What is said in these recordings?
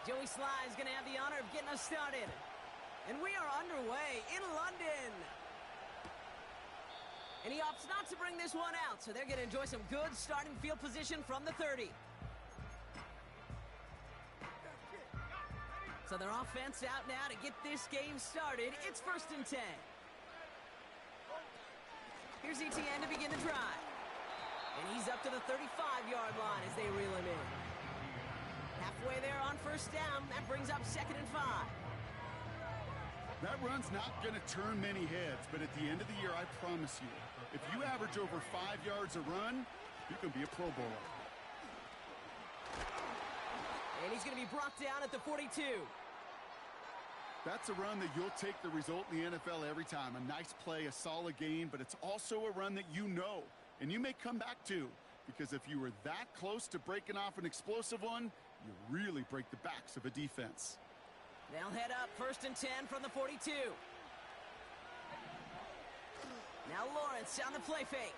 Joey Sly is going to have the honor of getting us started. And we are underway in London. And he opts not to bring this one out, so they're going to enjoy some good starting field position from the 30. So their offense out now to get this game started. It's 1st and 10. Here's ETN to begin the drive. And he's up to the 35-yard line as they reel him in. Halfway there on 1st down. That brings up 2nd and 5. That run's not going to turn many heads, but at the end of the year, I promise you, if you average over 5 yards a run, you can be a Pro Bowler. And he's going to be brought down at the 42. That's a run that you'll take the result in the NFL every time. A nice play, a solid gain, but it's also a run that you know, and you may come back to, because if you were that close to breaking off an explosive one, you really break the backs of a defense. They'll head up 1st and 10 from the 42. Now Lawrence on the play fake.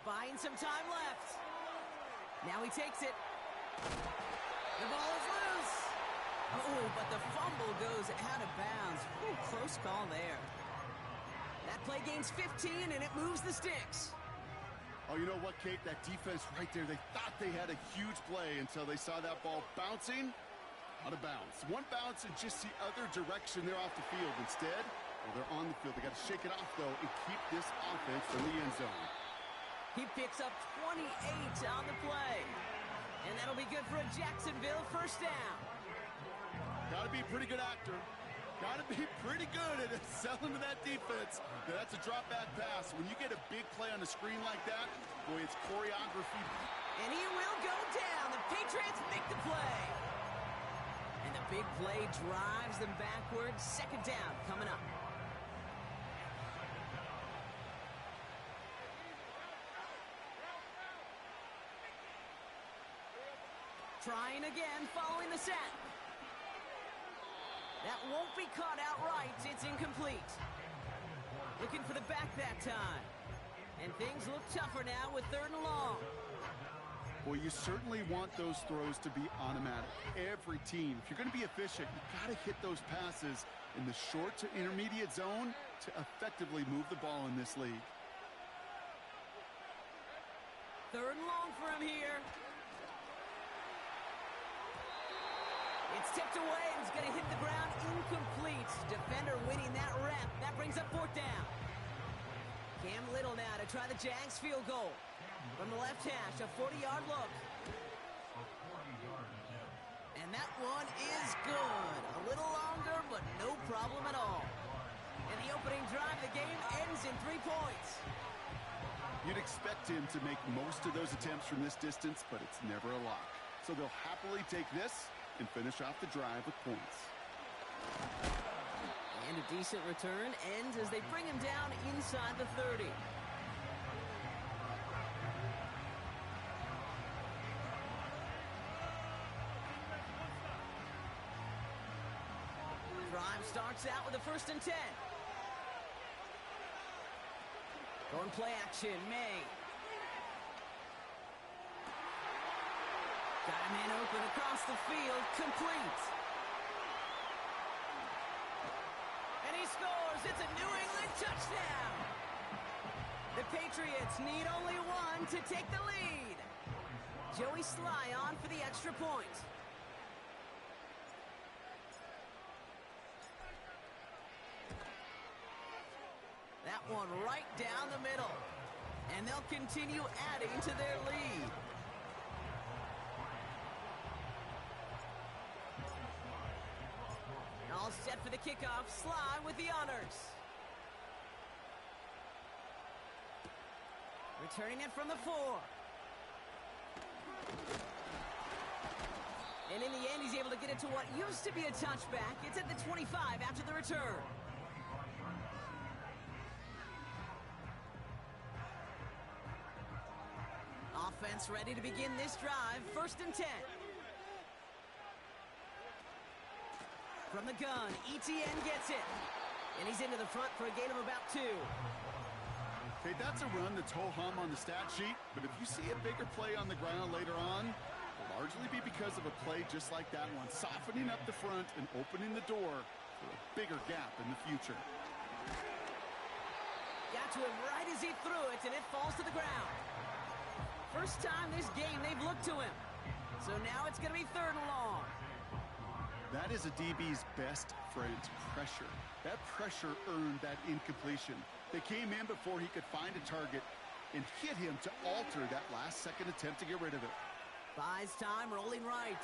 Buying some time left. Now he takes it. The ball is loose. Oh, but the fumble goes out of bounds. Ooh, close call there. That play gains 15, and it moves the sticks. Oh, you know what, Kate? That defense right there, they thought they had a huge play until they saw that ball bouncing out of bounds. One bounce and just the other direction, they're off the field. Instead, well, they're on the field. They got to shake it off, though, and keep this offense in the end zone. He picks up 28 on the play. And that'll be good for a Jacksonville 1st down. Got to be a pretty good actor. Got to be pretty good at selling to that defense. That's a drop back pass. When you get a big play on the screen like that, boy, it's choreography. And he will go down. The Patriots make the play. And the big play drives them backwards. 2nd down coming up. Trying again following the set. That won't be caught outright. It's incomplete. Looking for the back that time. And things look tougher now with 3rd and long. Well, you certainly want those throws to be automatic. Every team, if you're going to be efficient, you've got to hit those passes in the short to intermediate zone to effectively move the ball in this league. 3rd and long for him here. It's tipped away and it's going to hit the ground incomplete. Defender winning that rep. That brings up 4th down. Cam Little now to try the Jags field goal. From the left hash, a 40-yard look. And that one is good. A little longer, but no problem at all. And the opening drive of the game ends in 3 points. You'd expect him to make most of those attempts from this distance, but it's never a lock. So they'll happily take this and finish off the drive with points. And a decent return ends as they bring him down inside the 30. Drive starts out with a 1st and 10. Going play action, May. Got a man open across the field, complete. And he scores. It's a New England touchdown. The Patriots need only one to take the lead. Joey Sly on for the extra point. That one right down the middle. And they'll continue adding to their lead. All set for the kickoff. Sly with the honors. Returning it from the 4. And in the end, he's able to get it to what used to be a touchback. It's at the 25 after the return. Offense ready to begin this drive. 1st and 10. From the gun, ETN gets it. And he's into the front for a gain of about 2. Okay, that's a run that's ho-hum on the stat sheet, but if you see a bigger play on the ground later on, it'll largely be because because of a play just like that one, softening up the front and opening the door for a bigger gap in the future. Got to him right as he threw it, and it falls to the ground. First time this game they've looked to him. So now it's going to be 3rd and long. That is a DB's best friend, pressure. That pressure earned that incompletion. They came in before he could find a target and hit him to alter that last-second attempt to get rid of it. Buys time, rolling right.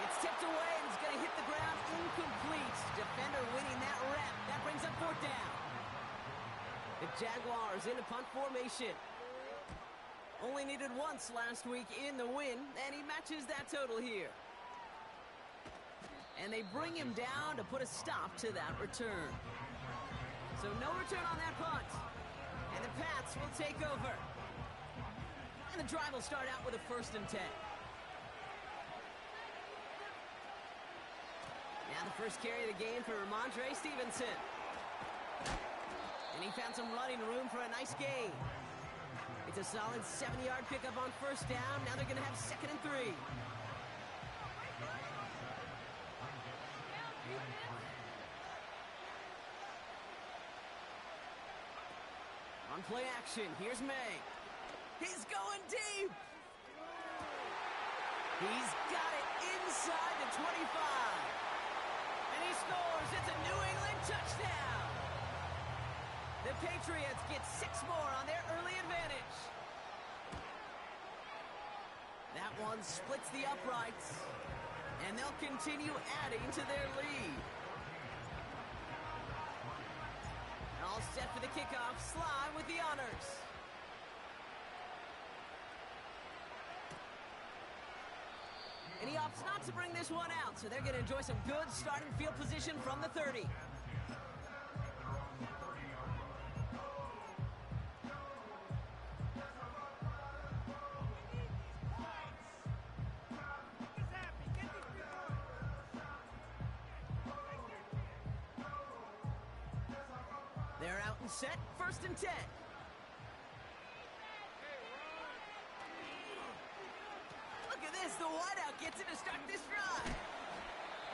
It's tipped away, and it's going to hit the ground incomplete. Defender winning that rep. That brings up 4th down. The Jaguars in a punt formation. Only needed once last week in the win, and he matches that total here. And they bring him down to put a stop to that return. So no return on that punt. And the Pats will take over. And the drive will start out with a 1st and 10. Now the first carry of the game for Ramondre Stevenson. And he found some running room for a nice gain. It's a solid 70-yard pickup on 1st down. Now they're going to have 2nd and 3. On play action, here's May. He's going deep. He's got it inside the 25. And he scores. It's a New England touchdown. The Patriots get 6 more on their early advantage. That one splits the uprights. And they'll continue adding to their lead. All set for the kickoff. Sly with the honors. And he opts not to bring this one out, so they're going to enjoy some good starting field position from the 30. They're out and set, 1st and 10. Look at this, the wideout gets it to start this drive.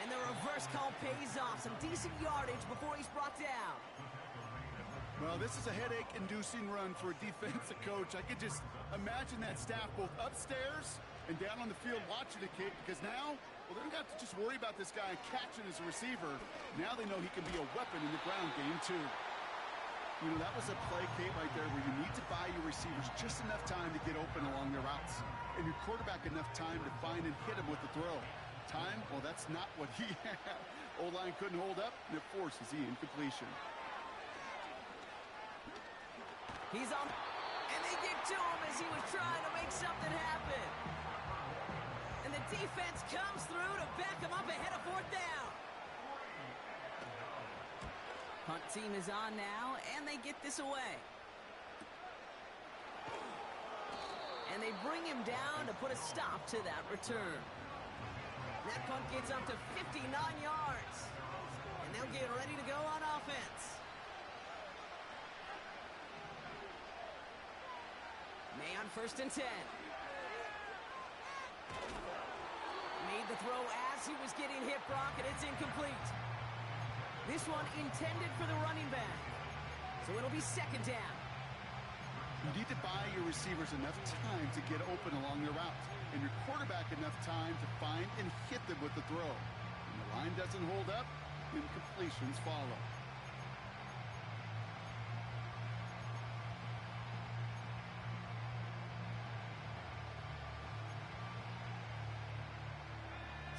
And the reverse call pays off, some decent yardage before he's brought down. Well, this is a headache-inducing run for a defensive coach. I could just imagine that staff both upstairs and down on the field watching it, Kate, because now, well, they don't have to just worry about this guy catching as a receiver. Now they know he can be a weapon in the ground game, too. You know, that was a play, Kate, right there where you need to buy your receivers just enough time to get open along their routes. And your quarterback enough time to find and hit him with the throw. Time? Well, that's not what he had. O-line couldn't hold up, and it forces the incompletion. He's on, and they get to him as he was trying to make something happen. And the defense comes through to back him up ahead of 4th down. Punt team is on now, and they get this away. And they bring him down to put a stop to that return. That punt gets up to 59 yards. And they'll get ready to go on offense. May on 1st and 10. Made the throw as he was getting hit, Brock, and it's incomplete. This one intended for the running back. So it'll be 2nd down. You need to buy your receivers enough time to get open along their route, and your quarterback enough time to find and hit them with the throw. When the line doesn't hold up, incompletions follow.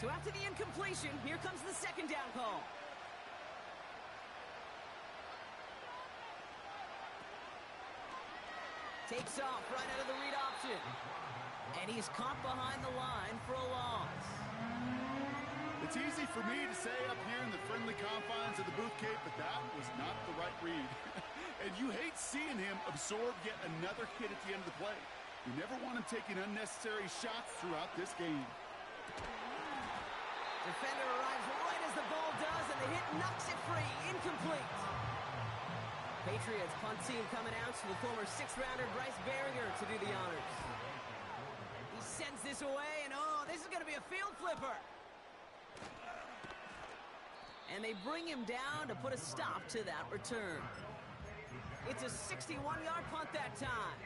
So after the incompletion, here comes the 2nd down call. Takes off right out of the read option. And he's caught behind the line for a loss. It's easy for me to say up here in the friendly confines of the booth, Kate, but that was not the right read. And you hate seeing him absorb yet another hit at the end of the play. You never want him taking unnecessary shots throughout this game. Defender arrives right as the ball does, and the hit knocks it free. Incomplete. Patriots punt team coming out to the former 6th-rounder Bryce Barringer to do the honors. He sends this away, and oh, this is going to be a field flipper. And they bring him down to put a stop to that return. It's a 61-yard punt that time.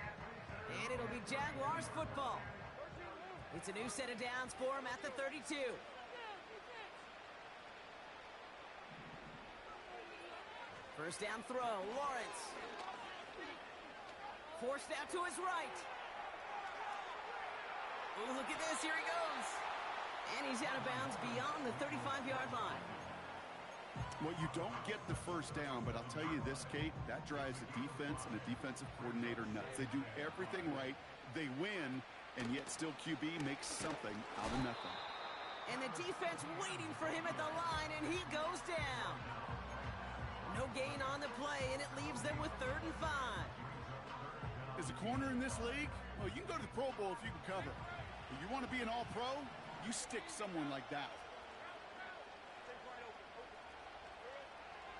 And it'll be Jaguars football. It's a new set of downs for him at the 32. First down throw, Lawrence. Forced out to his right. Oh, look at this, here he goes. And he's out of bounds beyond the 35-yard line. Well, you don't get the first down, but I'll tell you this, Kate, that drives the defense and the defensive coordinator nuts. They do everything right, they win, and yet still QB makes something out of nothing. And the defense waiting for him at the line, and he goes down. No gain on the play, and it leaves them with 3rd and 5. As a corner in this league, well, you can go to the Pro Bowl if you can cover. If you want to be an all-pro, you stick someone like that.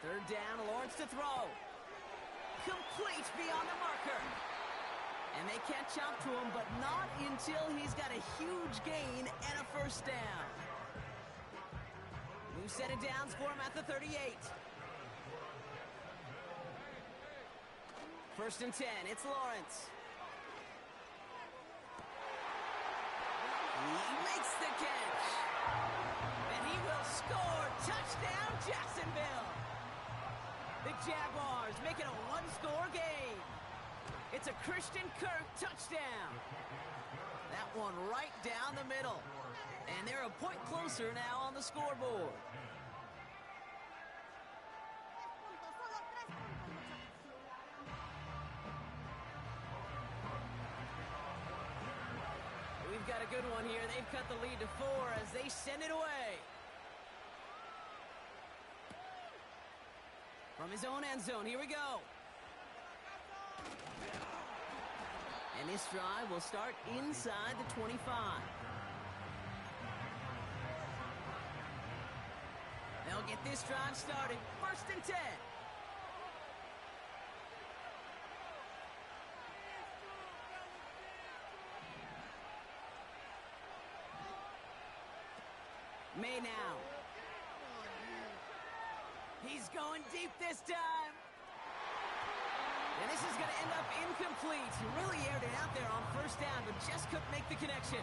3rd down, Lawrence to throw. Complete beyond the marker. And they catch up to him, but not until he's got a huge gain and a first down. New set of downs for him at the 38. 1st and 10, it's Lawrence. He makes the catch. And he will score. Touchdown, Jacksonville. The Jaguars make it a 1-score game. It's a Christian Kirk touchdown. That one right down the middle. And they're a point closer now on the scoreboard. We've got a good one here. They've cut the lead to 4 as they send it away. From his own end zone, here we go. And this drive will start inside the 25. They'll get this drive started. 1st and 10. May now. He's going deep this time. And this is going to end up incomplete. He really aired it out there on 1st down, but just couldn't make the connection.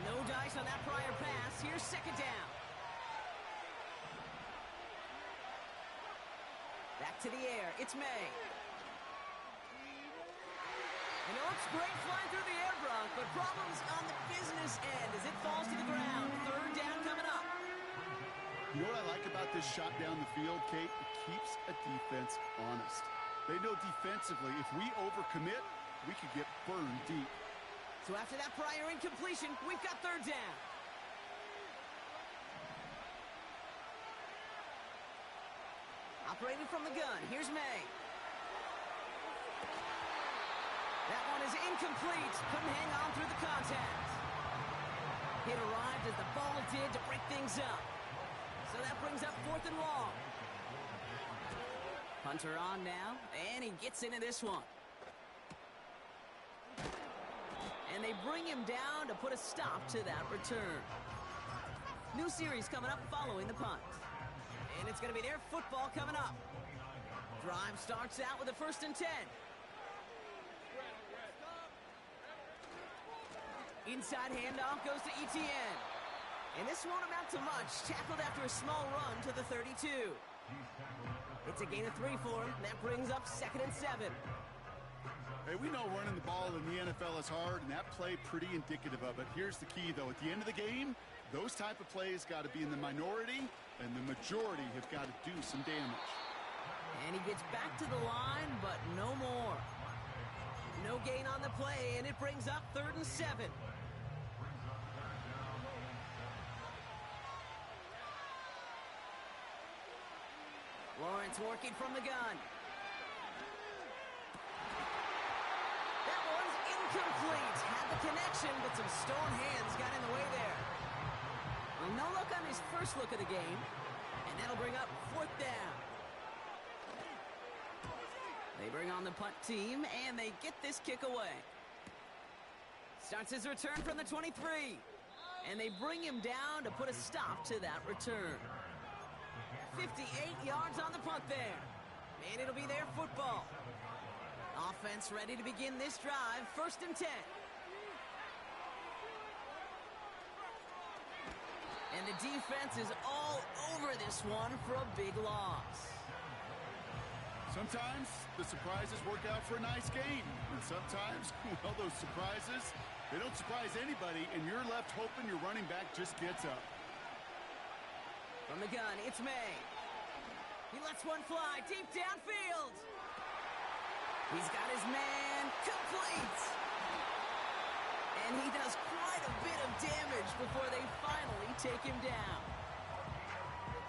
No dice on that prior pass. Here's 2nd down. Back to the air. It's May. And it looks great flying through the air, Brock, but problems on the business end as it falls to the ground. 3rd down coming up. You know what I like about this shot down the field, Kate? It keeps a defense honest. They know defensively, if we overcommit, we could get burned deep. So after that prior incompletion, we've got 3rd down. Operating from the gun, here's May. That one is incomplete. Couldn't hang on through the contact. It arrived as the ball did to break things up. So that brings up 4th and long. Punter on now, and he gets into this one. And they bring him down to put a stop to that return. New series coming up following the punt. And it's going to be their football coming up. Drive starts out with a 1st and 10. Inside handoff goes to Etienne. And this won't amount to much. Tackled after a small run to the 32. It's a gain of 3 for him. That brings up 2nd and 7. Hey, we know running the ball in the NFL is hard, and that play pretty indicative of it. Here's the key, though. At the end of the game, those type of plays got to be in the minority, and the majority have got to do some damage. And he gets back to the line, but no more. No gain on the play, and it brings up 3rd and 7. Lawrence working from the gun. That one's incomplete. Had the connection, but some stone hands got in the way there. Well, no luck on his first look of the game, and that'll bring up 4th down. They bring on the punt team, and they get this kick away. Starts his return from the 23. And they bring him down to put a stop to that return. 58 yards on the punt there. And it'll be their football. Offense ready to begin this drive. 1st and 10. And the defense is all over this one for a big loss. Sometimes the surprises work out for a nice game. And sometimes, well, those surprises, they don't surprise anybody, and you're left hoping your running back just gets up. From the gun, it's May. He lets one fly deep downfield. He's got his man complete. And he does quite a bit of damage before they finally take him down.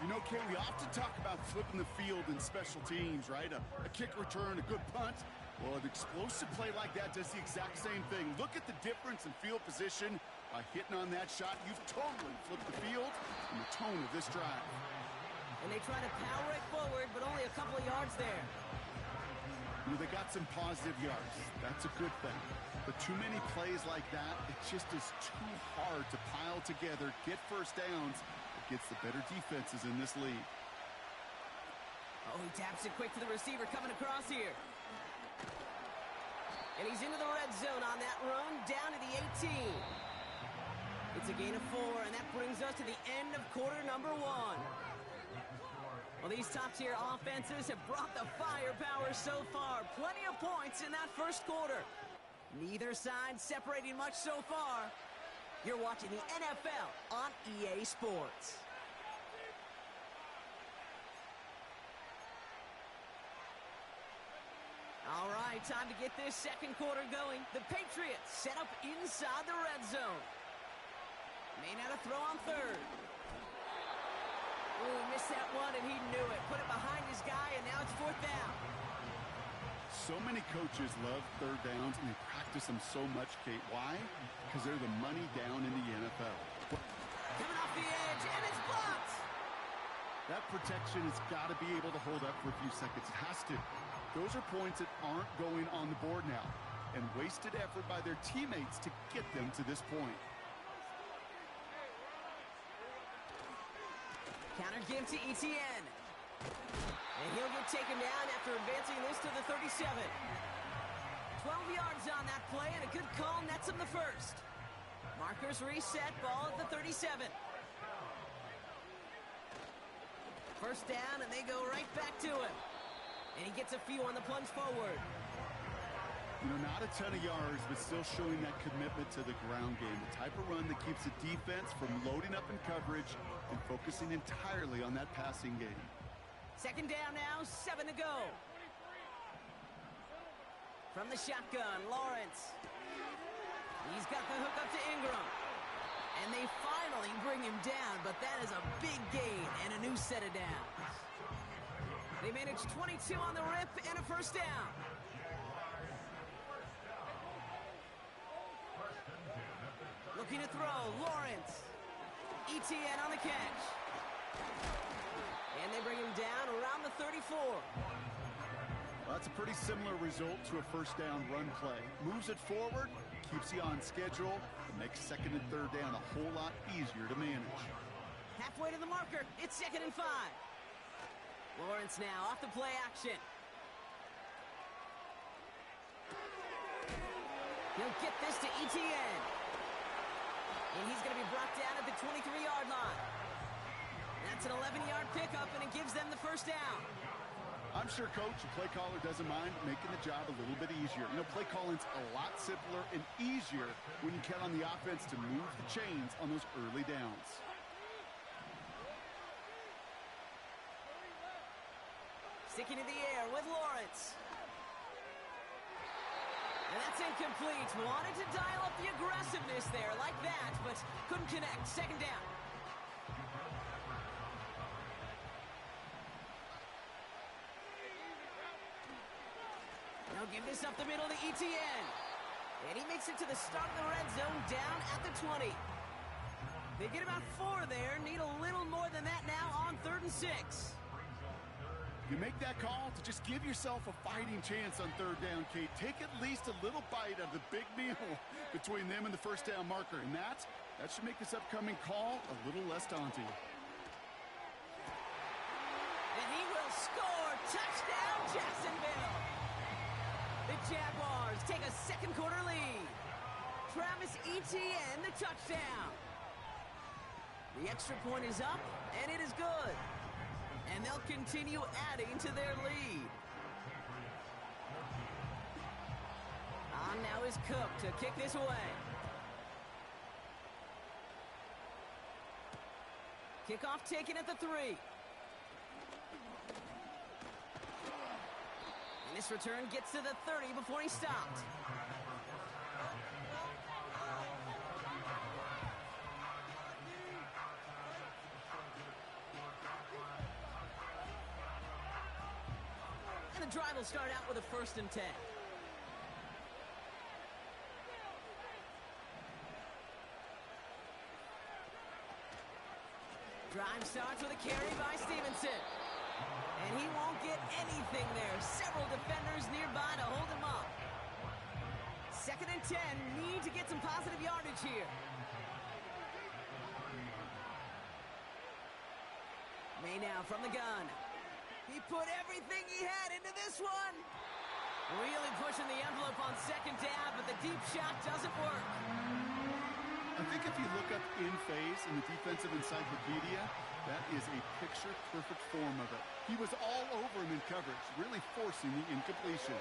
You know, Kay, we often talk about flipping the field in special teams, right? A kick return, a good punt. Well, an explosive play like that does the exact same thing. Look at the difference in field position. By hitting on that shot, you've totally flipped the field and the tone of this drive. And they try to power it forward, but only a couple of yards there. You know, they got some positive yards. That's a good thing. But too many plays like that, it just is too hard to pile together, get first downs against the better defenses in this league. Oh, he taps it quick to the receiver coming across here. And he's into the red zone on that run, down to the 18. It's a gain of 4, and that brings us to the end of quarter number 1. Well, these top-tier offenses have brought the firepower so far. Plenty of points in that first quarter. Neither side separating much so far. You're watching the NFL on EA Sports. All right, time to get this second quarter going. The Patriots set up inside the red zone. May not have throw on 3rd. Ooh, missed that one, and he knew it. Put it behind his guy, and now it's 4th down. So many coaches love 3rd downs, and they practice them so much, Kate. Why? Because they're the money down in the NFL. Coming off the edge, and it's blocked. That protection has got to be able to hold up for a few seconds. It has to. Those are points that aren't going on the board now, and wasted effort by their teammates to get them to this point. Counter give to Etienne. And he'll get taken down after advancing this to the 37. 12 yards on that play, and a good call nets him the first. Markers reset, ball at the 37. First down, and they go right back to him. And he gets a few on the plunge forward. You know, not a ton of yards, but still showing that commitment to the ground game. The type of run that keeps the defense from loading up in coverage and focusing entirely on that passing game. Second down now, 7 to go. From the shotgun, Lawrence. He's got the hook up to Ingram. And they finally bring him down, but that is a big gain and a new set of downs. They managed 22 on the rip and a first down. Looking to throw, Lawrence. Etienne on the catch. And they bring him down around the 34. Well, that's a pretty similar result to a first down run play. Moves it forward, keeps you on schedule, and makes 2nd and 3rd down a whole lot easier to manage. Halfway to the marker, it's 2nd and 5. Lawrence now off the play action. He'll get this to Etienne. And he's going to be brought down at the 23-yard line. That's an 11-yard pickup, and it gives them the first down. I'm sure Coach, the play caller, doesn't mind making the job a little bit easier. You know, play calling's a lot simpler and easier when you count on the offense to move the chains on those early downs. Sticking in the air with Lawrence. And that's incomplete. Wanted to dial up the aggressiveness there like that, but couldn't connect. Second down. Now give this up the middle to Etienne. And he makes it to the start of the red zone down at the 20. They get about 4 there. Need a little more than that now on 3rd and 6. You make that call to just give yourself a fighting chance on third down, Kate. Take at least a little bite out of the big meal between them and the first down marker. And that should make this upcoming call a little less daunting. And he will score. Touchdown, Jacksonville. The Jaguars take a second quarter lead. Travis Etienne, the touchdown. The extra point is up, and it is good. And they'll continue adding to their lead. On now is Cook to kick this away. Kickoff taken at the 3. And this return gets to the 30 before he stopped. And the drive will start out with a 1st and 10. Drive starts with a carry by Stevenson. And he won't get anything there. Several defenders nearby to hold him up. 2nd and 10. Need to get some positive yardage here. May now from the gun. He put everything he had into this one. Really pushing the envelope on 2nd down, but the deep shot doesn't work. I think if you look up in phase in the defensive encyclopedia, that is a picture-perfect form of it. He was all over him in coverage, really forcing the incompletion.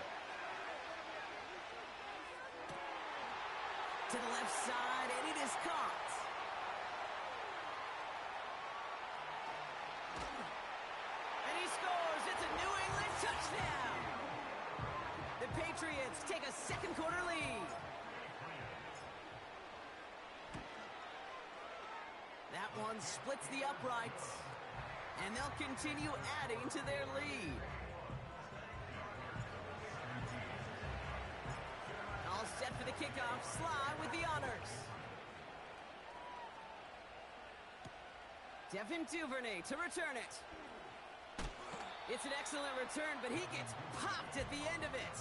To the left side, and it is caught. And he scores. It's a New England touchdown. The Patriots take a second quarter lead. That one splits the uprights, and they'll continue adding to their lead. All set for the kickoff. Sly with the honors. Devin Duvernay to return it. It's an excellent return, but he gets popped at the end of it.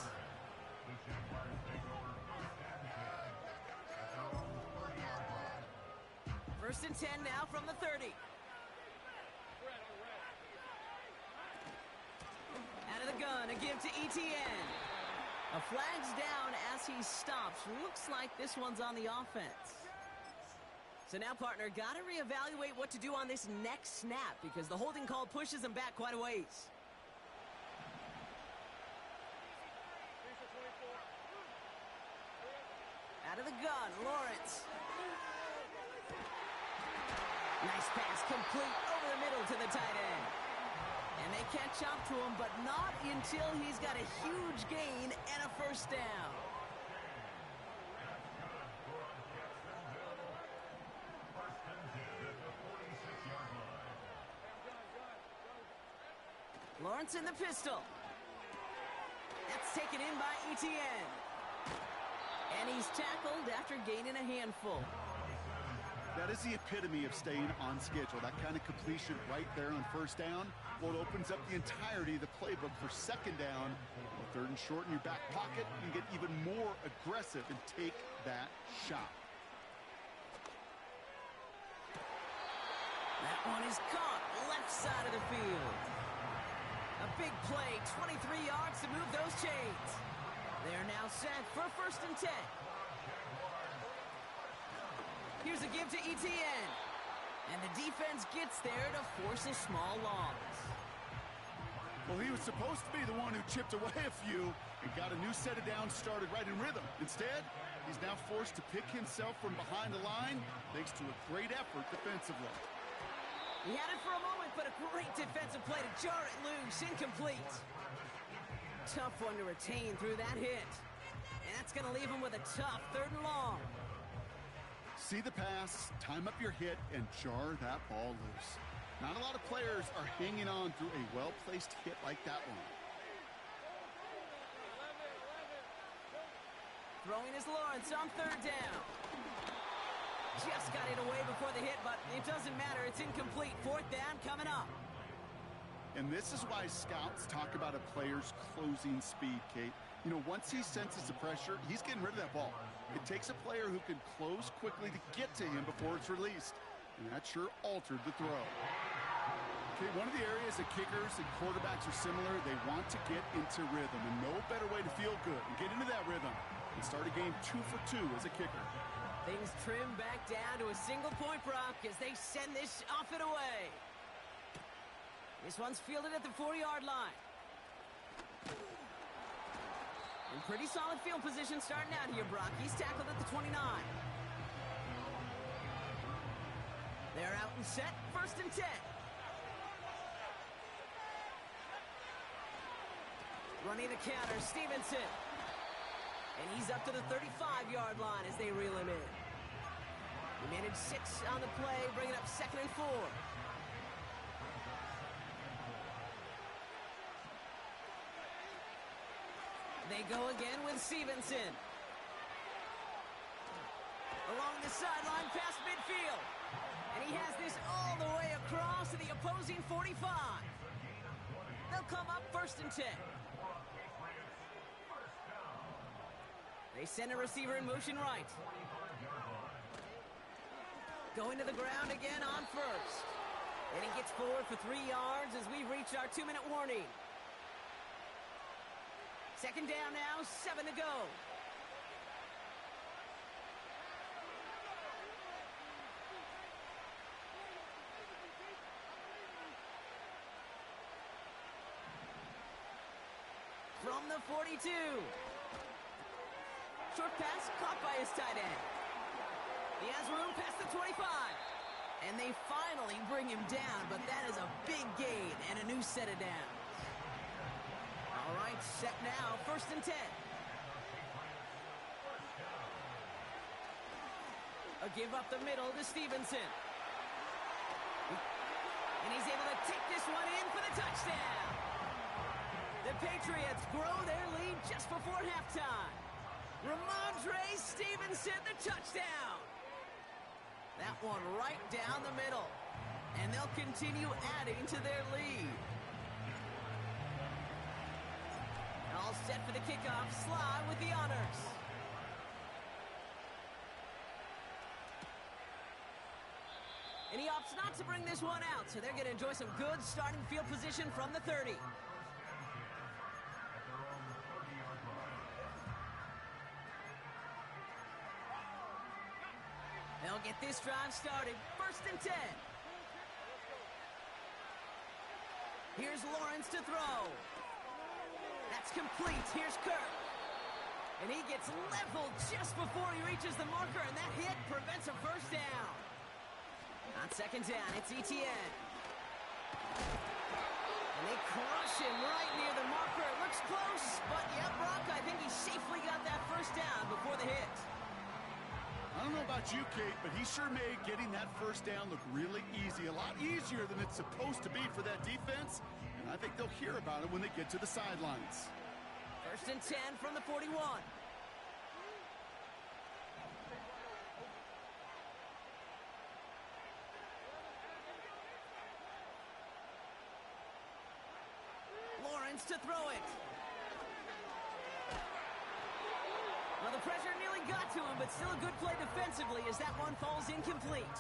First and 10 now from the 30. Out of the gun, a give to Etienne. A flag's down as he stops. Looks like this one's on the offense. So now, partner, got to reevaluate what to do on this next snap because the holding call pushes him back quite a ways. Out of the gun, Lawrence. Nice pass complete over the middle to the tight end. And they catch up to him, but not until he's got a huge gain and a first down. Lawrence in the pistol. That's taken in by Etienne. And he's tackled after gaining a handful. That is the epitome of staying on schedule. That kind of completion right there on first down. Well, it opens up the entirety of the playbook for second down. Well, 3rd and short in your back pocket, you can get even more aggressive and take that shot. That one is caught left side of the field. A big play, 23 yards to move those chains. They're now set for 1st and 10. Here's a give to Etienne. And the defense gets there to force a small loss. Well, he was supposed to be the one who chipped away a few and got a new set of downs started right in rhythm. Instead, he's now forced to pick himself from behind the line thanks to a great effort defensively. He had it for a moment, but a great defensive play to jar it loose. Incomplete. Tough one to retain through that hit. And that's going to leave him with a tough 3rd and long. See the pass, time up your hit, and jar that ball loose. Not a lot of players are hanging on through a well-placed hit like that one. Throwing is Lawrence on 3rd down. Just got it away before the hit, but it doesn't matter. It's incomplete. 4th down coming up. And this is why scouts talk about a player's closing speed, Kate. You know, once he senses the pressure, he's getting rid of that ball. It takes a player who can close quickly to get to him before it's released. And that sure altered the throw. Okay, one of the areas that kickers and quarterbacks are similar, they want to get into rhythm. And no better way to feel good and get into that rhythm and start a game 2 for 2 as a kicker. Things trim back down to a single point, Brock, as they send this off and away. This one's fielded at the 4-yard line. In pretty solid field position starting out here, Brock. He's tackled at the 29. They're out and set. 1st and 10. Running the counter, Stevenson. And he's up to the 35-yard line as they reel him in. He managed 6 on the play, bringing up 2nd and 4. They go again with Stevenson. Along the sideline past midfield. And he has this all the way across to the opposing 45. They'll come up 1st and 10. They send a receiver in motion right. Going to the ground again on 1st. And he gets forward for 3 yards as we reach our 2-minute warning. 2nd down now, 7 to go. From the 42. Short pass caught by his tight end. He has room past the 25. And they finally bring him down, but that is a big gain and a new set of downs. All right, set now, 1st and 10. A give up the middle to Stevenson. And he's able to take this one in for the touchdown. The Patriots grow their lead just before halftime. Ramondre Stevenson, the touchdown. That one right down the middle. And they'll continue adding to their lead. All set for the kickoff. Sly with the honors. And he opts not to bring this one out, so they're going to enjoy some good starting field position from the 30. They'll get this drive started. 1st and 10. Here's Lawrence to throw. That's complete. Here's Kirk. And he gets leveled just before he reaches the marker, and that hit prevents a 1st down. On 2nd down, it's ETN. And they crush him right near the marker. It looks close, but yeah, Brock, I think he safely got that 1st down before the hit. I don't know about you, Kate, but he sure made getting that 1st down look really easy. A lot easier than it's supposed to be for that defense. And I think they'll hear about it when they get to the sidelines. 1st and 10 from the 41. Lawrence to throw it. Well, the pressure nearly got to him, but still a good play defensively as that one falls incomplete.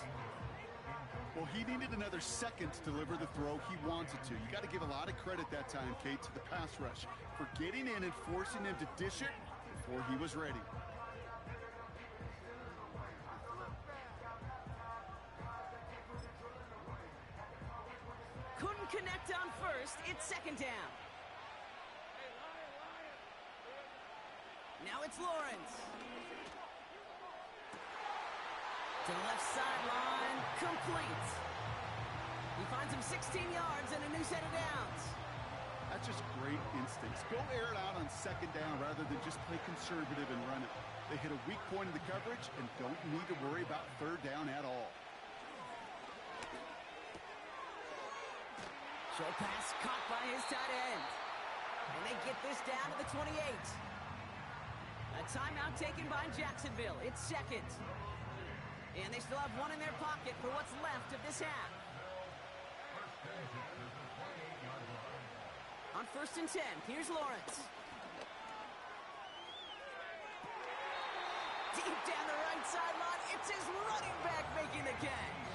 Well, he needed another second to deliver the throw he wanted to. You got to give a lot of credit that time, Kate, to the pass rush for getting in and forcing him to dish it before he was ready. Couldn't connect on 1st. It's 2nd down. Now it's Lawrence. To the left sideline, complete. He finds him 16 yards and a new set of downs. That's just great instincts. Go air it out on 2nd down rather than just play conservative and run it. They hit a weak point in the coverage and don't need to worry about 3rd down at all. Short pass caught by his tight end. And they get this down to the 28. A timeout taken by Jacksonville. It's 2nd. And they still have one in their pocket for what's left of this half. On 1st and 10, here's Lawrence. Deep down the right sideline, it's his running back making the catch.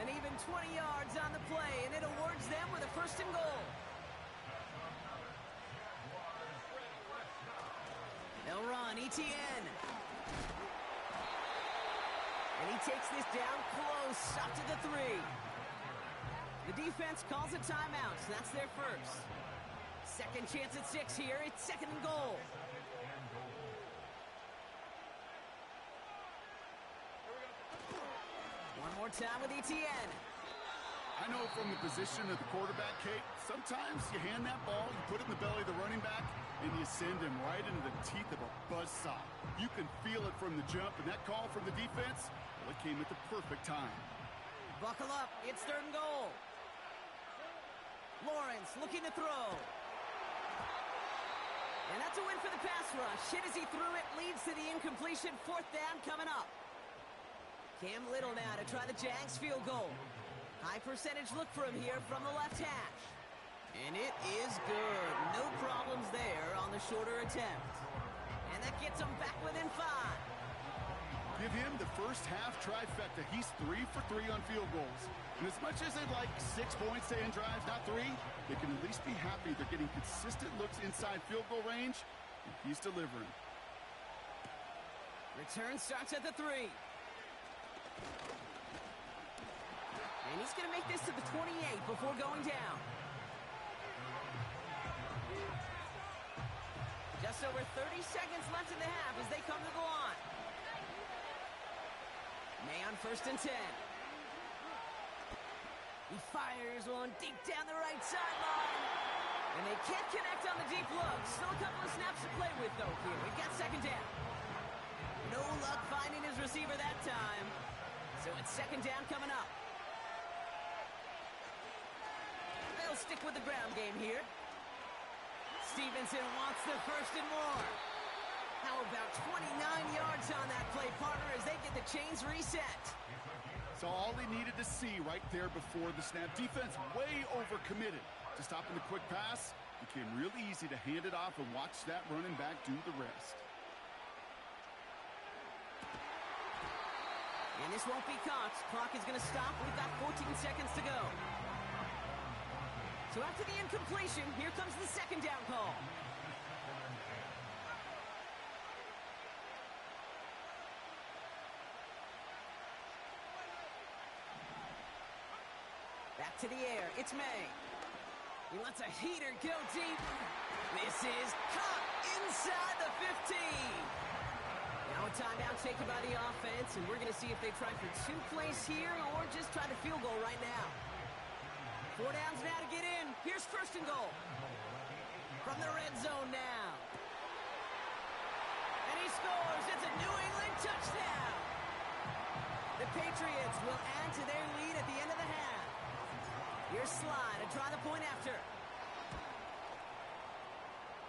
And even 20 yards on the play, and it awards them with a 1st and goal. They'll run, ETN. And he takes this down close, up to the 3. The defense calls a timeout, so that's their first. Second chance at 6 here, it's 2nd and goal. One more time with ETN. I know from the position of the quarterback, Kate, sometimes you hand that ball, you put it in the belly of the running back, and you send him right into the teeth of a buzzsaw. You can feel it from the jump, and that call from the defense, well, it came at the perfect time. Buckle up, it's 3rd and goal. Lawrence looking to throw. And that's a win for the pass rush. Hit as he threw it, leads to the incompletion. 4th down coming up. Cam Little now to try the Jags field goal. High percentage look for him here from the left hash. And it is good. No problems there on the shorter attempt. And that gets him back within 5. Give him the first half trifecta. He's 3 for 3 on field goals. And as much as they'd like 6 points to end drives, not 3, they can at least be happy they're getting consistent looks inside field goal range, and he's delivering. Return starts at the 3. And he's going to make this to the 28 before going down. Just over 30 seconds left in the half as they come to the line. May on 1st and 10. He fires one deep down the right sideline. And they can't connect on the deep look. Still a couple of snaps to play with, though, here. We've got 2nd down. No luck finding his receiver that time. So it's 2nd down coming up. They'll stick with the ground game here. Stevenson wants the 1st and more. How about 29 yards on that play, partner, as they get the chains reset. So all he needed to see right there before the snap. Defense way overcommitted to stopping the quick pass. Became really easy to hand it off and watch that running back do the rest. And this won't be caught. Clock is going to stop. We've got 14 seconds to go. So after the incompletion, here comes the 2nd down call. Back to the air. It's May. He lets a heater go deep. This is caught inside the 15. Now a timeout taken by the offense, and we're going to see if they try for 2 plays here or just try to field goal right now. 4 downs now to get in. Here's 1st and goal. From the red zone now. And he scores. It's a New England touchdown. The Patriots will add to their lead at the end of the half. Here's Sly to try the point after.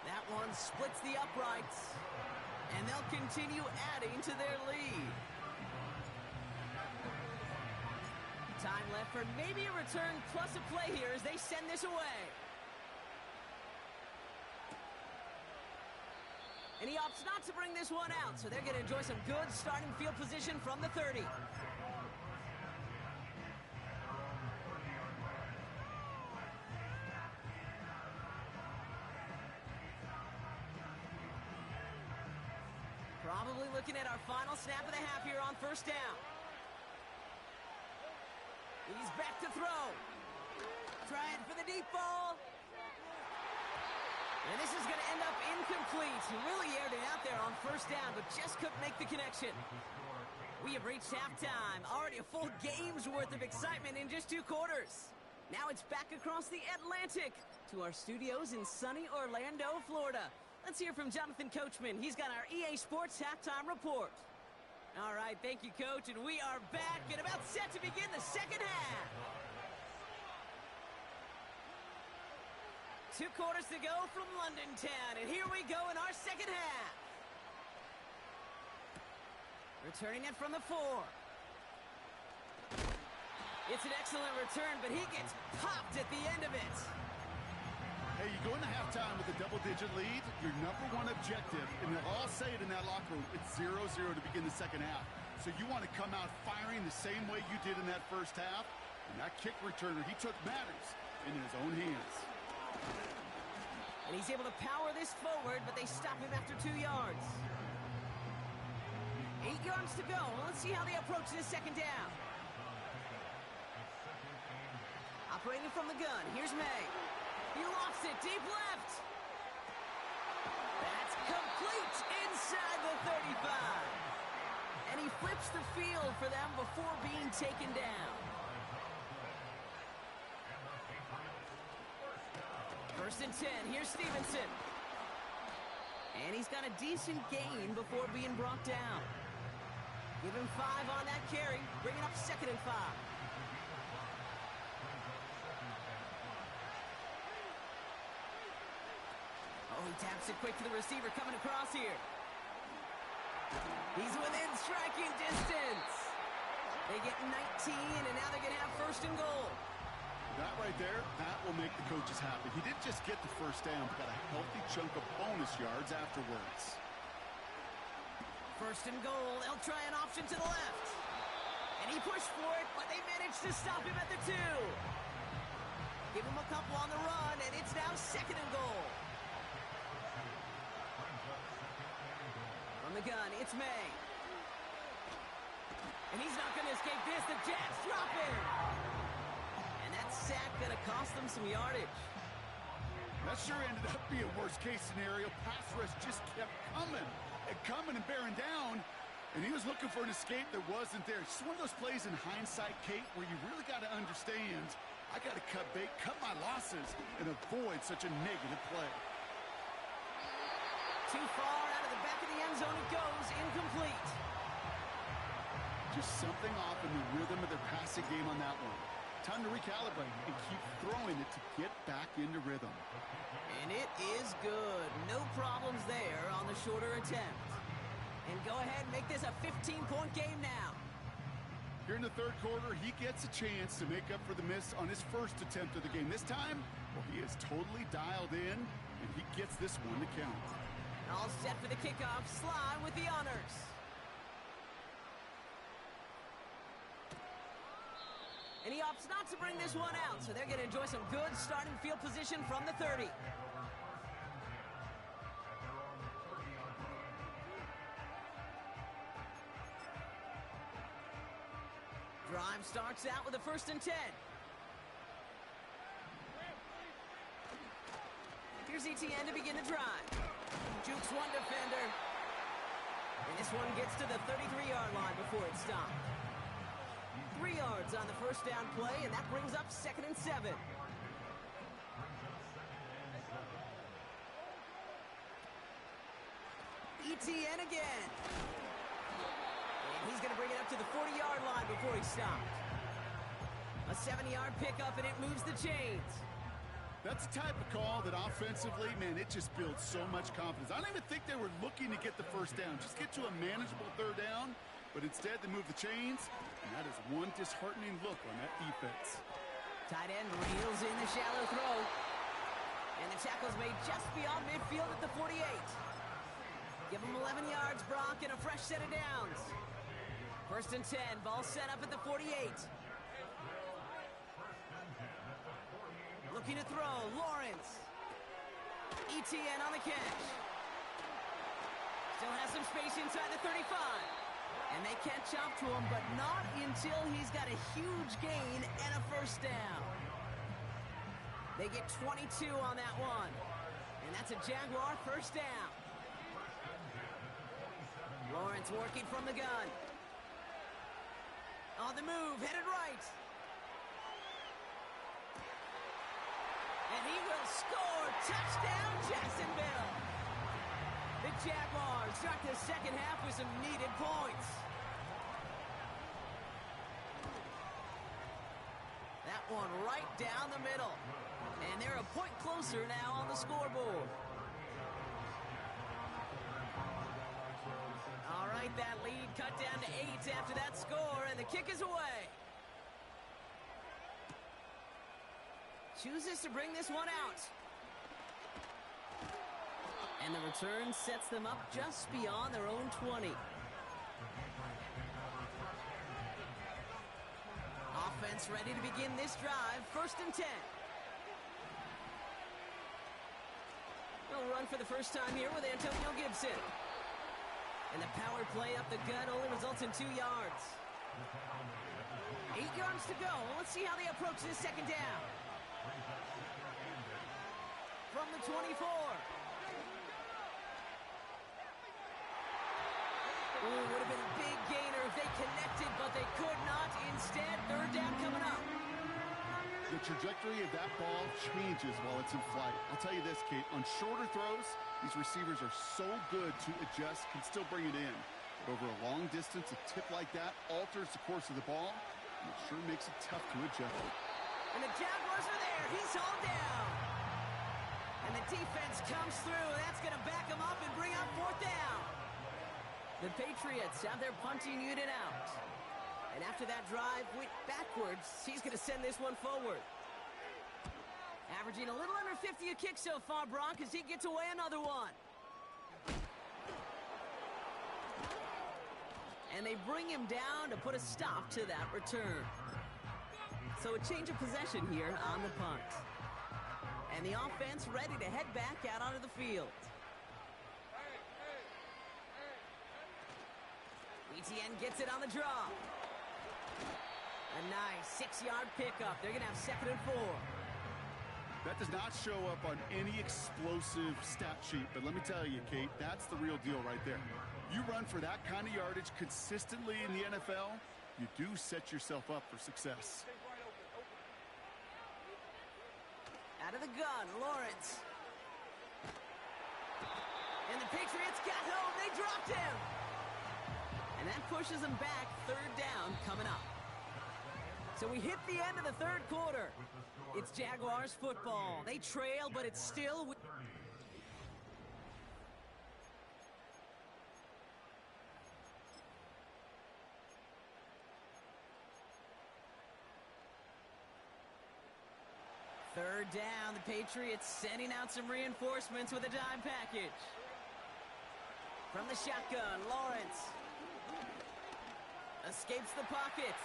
That one splits the uprights. And they'll continue adding to their lead. Time left for maybe a return plus a play here as they send this away. And he opts not to bring this one out, so they're going to enjoy some good starting field position from the 30. Probably looking at our final snap of the half here on 1st down. He's back to throw. Trying for the deep ball. And this is going to end up incomplete. He really aired it out there on 1st down, but just couldn't make the connection. We have reached halftime. Already a full game's worth of excitement in just 2 quarters. Now it's back across the Atlantic to our studios in sunny Orlando, Florida. Let's hear from Jonathan Coachman. He's got our EA Sports halftime report. All right, thank you, Coach, and we are back and about set to begin the 2nd half. 2 quarters to go from London Town, and here we go in our 2nd half. Returning it from the 4. It's an excellent return, but he gets popped at the end of it. Hey, you go into halftime with a double-digit lead, your number one objective, and they'll all say it in that locker room, it's 0-0 to begin the second half. So you want to come out firing the same way you did in that first half. And that kick returner, he took matters in his own hands. And he's able to power this forward, but they stop him after 2 yards. 8 yards to go. Let's see how they approach this second down. Operating from the gun, here's May. He lofts it deep left. That's complete inside the 35. And he flips the field for them before being taken down. First and 10, here's Stevenson. And he's got a decent gain before being brought down. Give him 5 on that carry, bringing up 2nd and 5. Oh, he taps it quick to the receiver coming across here. He's within striking distance. They get 19, and now they're going to have 1st and goal. That right there, that will make the coaches happy. He didn't just get the first down, but got a healthy chunk of bonus yards afterwards. 1st and goal. They'll try an option to the left. And he pushed for it, but they managed to stop him at the 2. Give him a couple on the run, and it's now 2nd and goal. From the gun, it's May. And he's not going to escape this. The Jags drop him. And that sack going to cost them some yardage. That sure ended up being worst-case scenario. Pass rush just kept coming and bearing down, and he was looking for an escape that wasn't there. It's just one of those plays in hindsight, Kate, where you really got to understand, I got to cut bait, cut my losses, and avoid such a negative play. Too far out of the back of the end zone it goes, incomplete. Just something off in the rhythm of their passing game on that one. Time to recalibrate and keep throwing it to get back into rhythm. And it is good. No problems there on the shorter attempt. And go ahead and make this a 15-point game now. Here in the 3rd quarter, he gets a chance to make up for the miss on his first attempt of the game. This time, well, he is totally dialed in, and he gets this one to count. All set for the kickoff. Sly with the honors. And he opts not to bring this one out, so they're going to enjoy some good starting field position from the 30. Drive starts out with a 1st and 10. Here's ETN to begin the drive. Jukes one defender. And this one gets to the 33-yard line before it's stopped. 3 yards on the 1st down play, and that brings up 2nd and 7. ETN again. And he's going to bring it up to the 40-yard line before he's stopped. A 70-yard pickup, and it moves the chains. That's the type of call that offensively, man, it just builds so much confidence. I don't even think they were looking to get the 1st down. Just get to a manageable 3rd down. But instead, they move the chains, and that is one disheartening look on that defense. Tight end reels in the shallow throw. And the tackle's made just beyond midfield at the 48. Give him 11 yards, Brock, and a fresh set of downs. 1st and 10, ball set up at the 48. Looking to throw, Lawrence. ETN on the catch. Still has some space inside the 35. And they catch up to him, but not until he's got a huge gain and a 1st down. They get 22 on that one. And that's a Jaguar 1st down. Lawrence working from the gun. On the move, headed right. And he will score. Touchdown, Jacksonville. The Jaguars start the 2nd half with some needed points. That one right down the middle. And they're a point closer now on the scoreboard. All right, that lead cut down to 8 after that score, and the kick is away. chooses to bring this one out. And the return sets them up just beyond their own 20. Offense ready to begin this drive. 1st and 10. They'll run for the first time here with Antonio Gibson. And the power play up the gut only results in 2 yards. 8 yards to go. Let's see how they approach this 2nd down. From the 24. Ooh, would have been a big gainer if they connected, but they could not. Instead, 3rd down coming up. The trajectory of that ball changes while it's in flight. I'll tell you this, Kate, on shorter throws, these receivers are so good to adjust, can still bring it in. But over a long distance, a tip like that alters the course of the ball, and it sure makes it tough to adjust. And the Jaguars are there. He's hauled down. And the defense comes through. That's going to back him up and bring up 4th down. The Patriots have their punting unit out. And after that drive went backwards, he's going to send this one forward. Averaging a little under 50 a kick so far, Brock, as he gets away another one. And they bring him down to put a stop to that return. So a change of possession here on the punt. And the offense ready to head back out onto the field. ETN gets it on the draw. A nice 6-yard pickup. They're going to have 2nd and 4. That does not show up on any explosive stat sheet, but let me tell you, Kate, that's the real deal right there. You run for that kind of yardage consistently in the NFL, you do set yourself up for success. Out of the gun, Lawrence. And the Patriots got home. They dropped him. And that pushes them back. 3rd down coming up. So we hit the end of the 3rd quarter. It's Jaguars football. They trail, but it's still... Third down, the Patriots sending out some reinforcements with a dime package. From the shotgun, Lawrence escapes the pocket.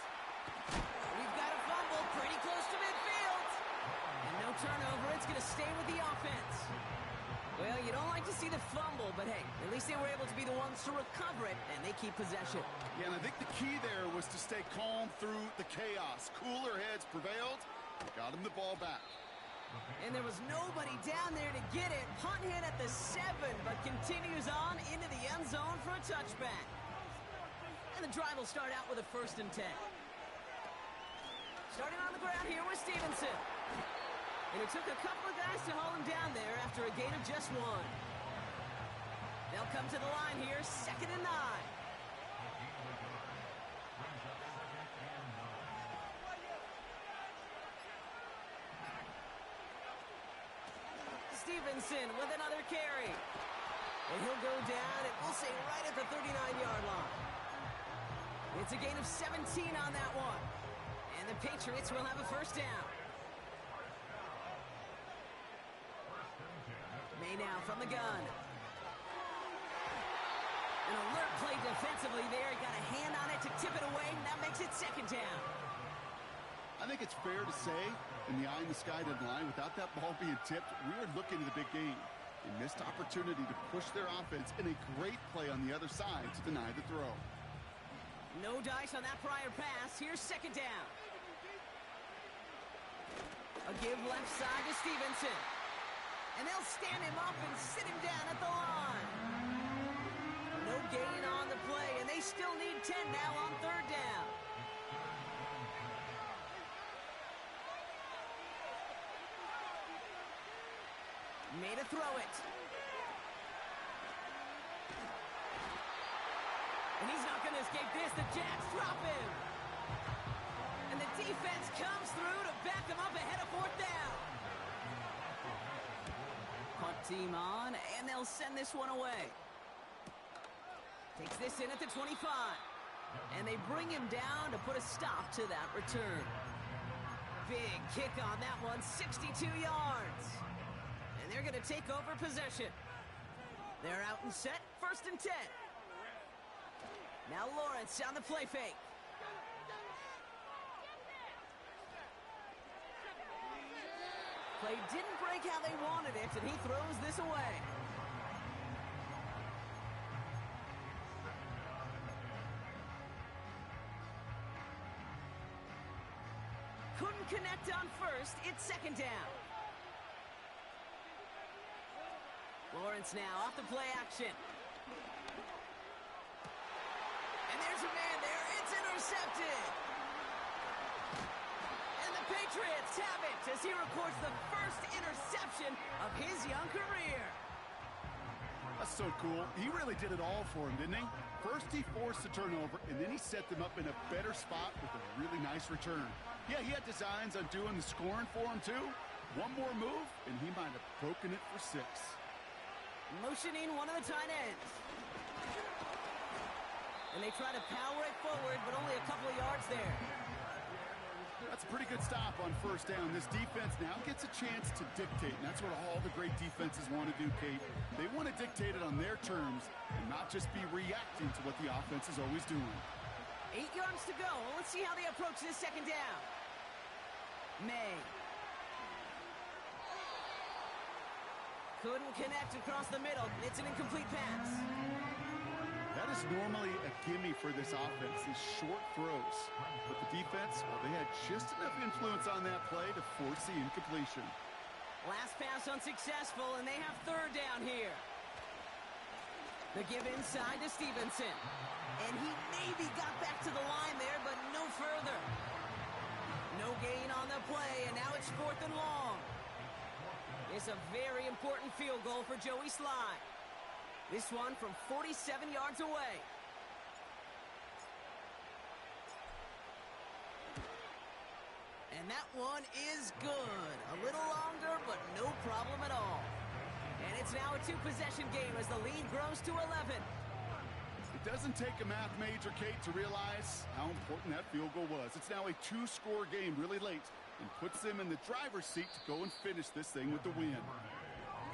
We've got a fumble pretty close to midfield. And no turnover, it's going to stay with the offense. Well, you don't like to see the fumble, but hey, at least they were able to be the ones to recover it, and they keep possession. Yeah, and I think the key there was to stay calm through the chaos. Cooler heads prevailed. Got him the ball back. And there was nobody down there to get it. Punt hit at the 7, but continues on into the end zone for a touchback. And the drive will start out with a 1st and 10. Starting on the ground here with Stevenson. And it took a couple of guys to haul him down there after a gain of just 1. They'll come to the line here, 2nd and 9. Stevenson with another carry. And he'll go down, and we'll say right at the 39-yard line. It's a gain of 17 on that one. And the Patriots will have a 1st down. May now from the gun. An alert play defensively there. Got a hand on it to tip it away, and that makes it 2nd down. I think it's fair to say, in the eye-in-the-sky deadline, without that ball being tipped, we were looking at a big game. A missed opportunity to push their offense, and a great play on the other side to deny the throw. No dice on that prior pass. Here's 2nd down. A give left side to Stevenson. And they'll stand him up and sit him down at the line. No gain on the play, and they still need 10 now on 3rd down. Made a throw it. And he's not going to escape this. The Jags drop him. And the defense comes through to back him up ahead of 4th down. Punt team on, and they'll send this one away. Takes this in at the 25. And they bring him down to put a stop to that return. Big kick on that one, 62 yards. And they're going to take over possession. They're out and set, 1st and 10. Now Lawrence on the play fake. Play didn't break how they wanted it, and he throws this away. Couldn't connect on 1st, it's 2nd down. Lawrence now off the play action. And there's a man there, it's intercepted. And the Patriots have it as he records the first interception of his young career. That's so cool. He really did it all for him, didn't he? First he forced the turnover, and then he set them up in a better spot with a really nice return. Yeah, he had designs on doing the scoring for him, too. One more move, and he might have broken it for 6. Motioning one of the tight ends. And they try to power it forward, but only a couple of yards there. That's a pretty good stop on 1st down. This defense now gets a chance to dictate, and that's what all the great defenses want to do, Kate. They want to dictate it on their terms and not just be reacting to what the offense is always doing. 8 yards to go. Let's see how they approach this 2nd down. May. Couldn't connect across the middle. It's an incomplete pass. That is normally a gimme for this offense, these short throws. But the defense, well, they had just enough influence on that play to force the incompletion. Last pass unsuccessful, and they have 3rd down here. The give inside to Stevenson. And he maybe got back to the line there, but no further. No gain on the play, and now it's 4th and long. It's a very important field goal for Joey Sly. This one from 47 yards away. And that one is good. A little longer, but no problem at all. And it's now a 2-possession game as the lead grows to 11. It doesn't take a math major, Kate, to realize how important that field goal was. It's now a 2-score game really late and puts them in the driver's seat to go and finish this thing with the win.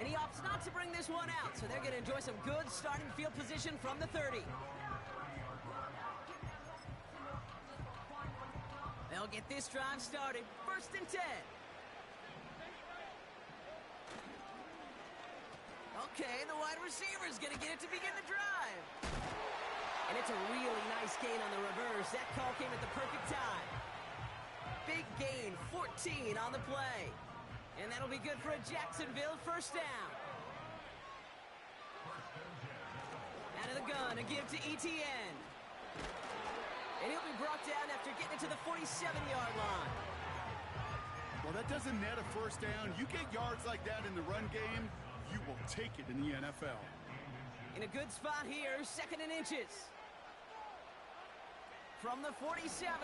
And he opts not to bring this one out, so they're going to enjoy some good starting field position from the 30. They'll get this drive started. 1st and 10. Okay, the wide receiver's going to get it to begin the drive. And it's a really nice gain on the reverse. That call came at the perfect time. Big gain, 14 on the play. And that'll be good for a Jacksonville 1st down. Out of the gun, a give to ETN. And he'll be brought down after getting it to the 47-yard line. Well, that doesn't net a 1st down. You get yards like that in the run game, you will take it in the NFL. In a good spot here, 2nd and inches. From the 47.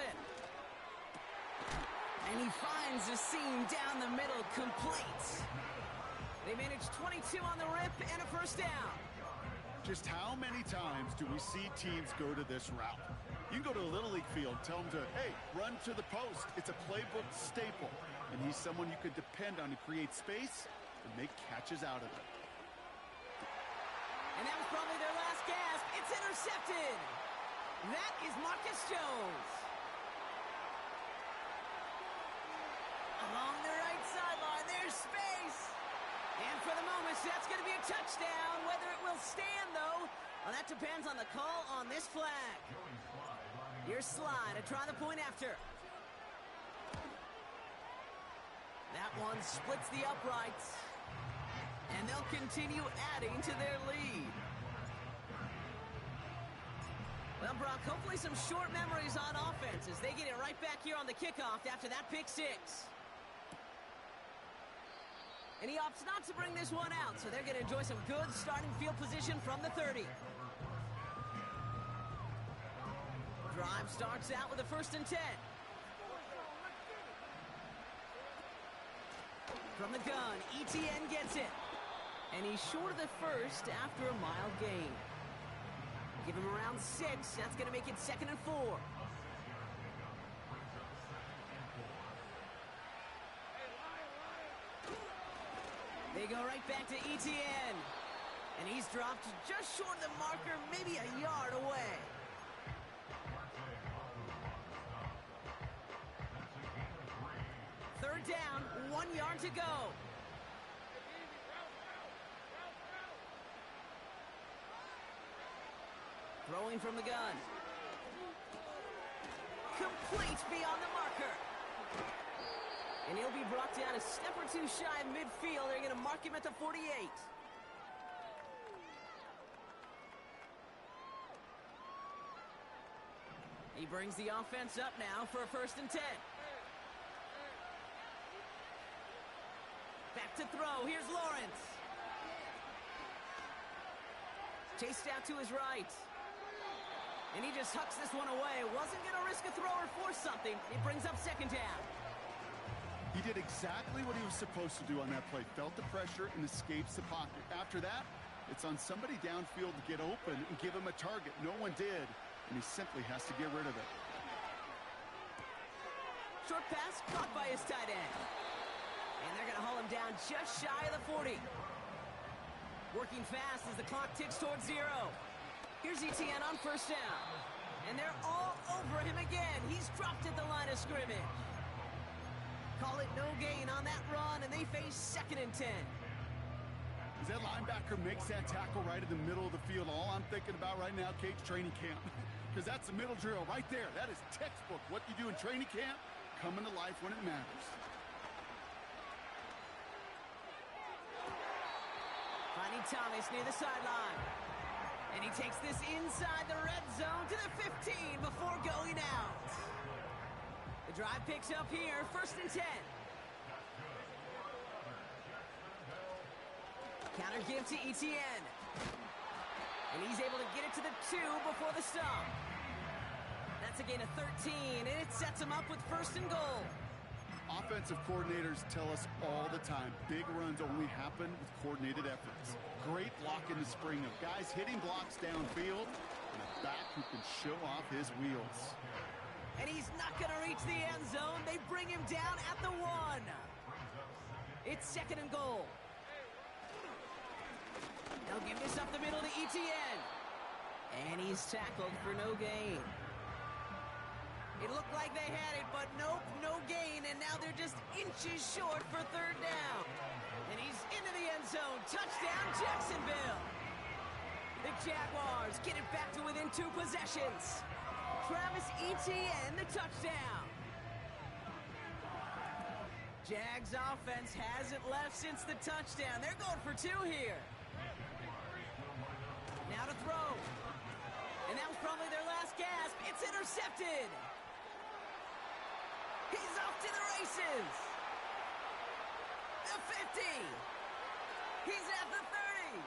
And he finds the seam down the middle, complete. They managed 22 on the rip and a 1st down. Just how many times do we see teams go to this route? You can go to a Little League field, tell them to, hey, run to the post. It's a playbook staple. And he's someone you could depend on to create space and make catches out of it. And that was probably their last gasp. It's intercepted. That is Marcus Jones. Along the right sideline, there's space. And for the moment, that's going to be a touchdown. Whether it will stand, though, well, that depends on the call on this flag. Here's Sly to try the point after. That one splits the uprights. And they'll continue adding to their lead. Well, Brock, hopefully some short memories on offense as they get it right back here on the kickoff after that pick 6. And he opts not to bring this one out, so they're going to enjoy some good starting field position from the 30. Drive starts out with a 1st and 10. From the gun, ETN gets it. And he's short of the 1st after a mild gain. Give him around 6. That's going to make it 2nd and 4. They go right back to ETN. And he's dropped just short of the marker, maybe a yard away. Third down, 1 yard to go. Throwing from the gun. Complete beyond the marker. And he'll be brought down a step or two shy of midfield. They're going to mark him at the 48. He brings the offense up now for a 1st and 10. Back to throw. Here's Lawrence. Chased out to his right. And he just hucks this one away. Wasn't going to risk a throw or force something. It brings up 2nd down. He did exactly what he was supposed to do on that play. Felt the pressure and escapes the pocket. After that, it's on somebody downfield to get open and give him a target. No one did, and he simply has to get rid of it. Short pass caught by his tight end. And they're going to haul him down just shy of the 40. Working fast as the clock ticks towards 0. Here's ETN on 1st down. And they're all over him again. He's dropped at the line of scrimmage. Call it no gain on that run, and they face 2nd and 10. As that linebacker makes that tackle right in the middle of the field, all I'm thinking about right now, Kate's training camp. Because that's the middle drill right there. That is textbook. What you do in training camp, coming to life when it matters. Finding Thomas near the sideline. And he takes this inside the red zone to the 15 before going out. The drive picks up here, 1st and 10. Counter give to ETN. And he's able to get it to the 2 before the stop. That's a gain of 13, and it sets him up with 1st and goal. Offensive coordinators tell us all the time, big runs only happen with coordinated efforts. Great block in the spring of guys hitting blocks downfield and a back who can show off his wheels. And he's not going to reach the end zone. They bring him down at the 1. It's 2nd and goal. They'll give this up the middle to ETN. And he's tackled for no gain. It looked like they had it, but nope, no gain. And now they're just inches short for 3rd down. And he's into the end zone. Touchdown, Jacksonville. The Jaguars get it back to within 2 possessions. Travis Etienne, the touchdown. Jags offense hasn't left since the touchdown. They're going for 2 here. Now to throw. And that was probably their last gasp. It's intercepted. He's off to the races. The 50. He's at the 30.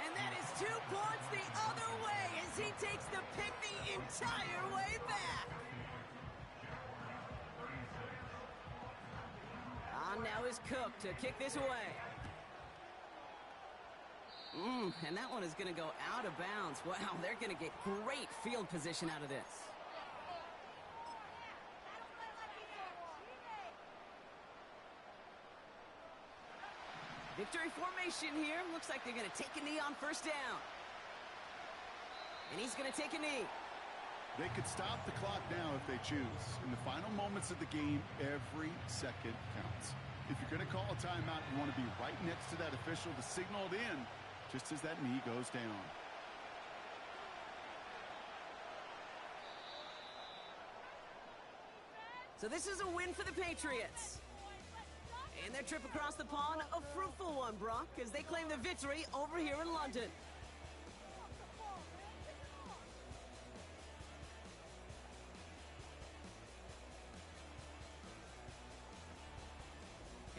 And that is 2 points the other way as he takes the pick the entire way back. On now is Cook to kick this away. And that one is going to go out of bounds. Wow, they're going to get great field position out of this. Victory formation here. Looks like they're going to take a knee on 1st down. And he's going to take a knee. They could stop the clock now if they choose. In the final moments of the game, every second counts. If you're going to call a timeout, you want to be right next to that official to signal it in just as that knee goes down. So this is a win for the Patriots. And their trip across the pond, a fruitful one, Brock, as they claim the victory over here in London.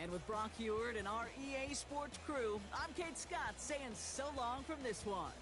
And with Brock Heward and our EA Sports crew, I'm Kate Scott saying so long from this one.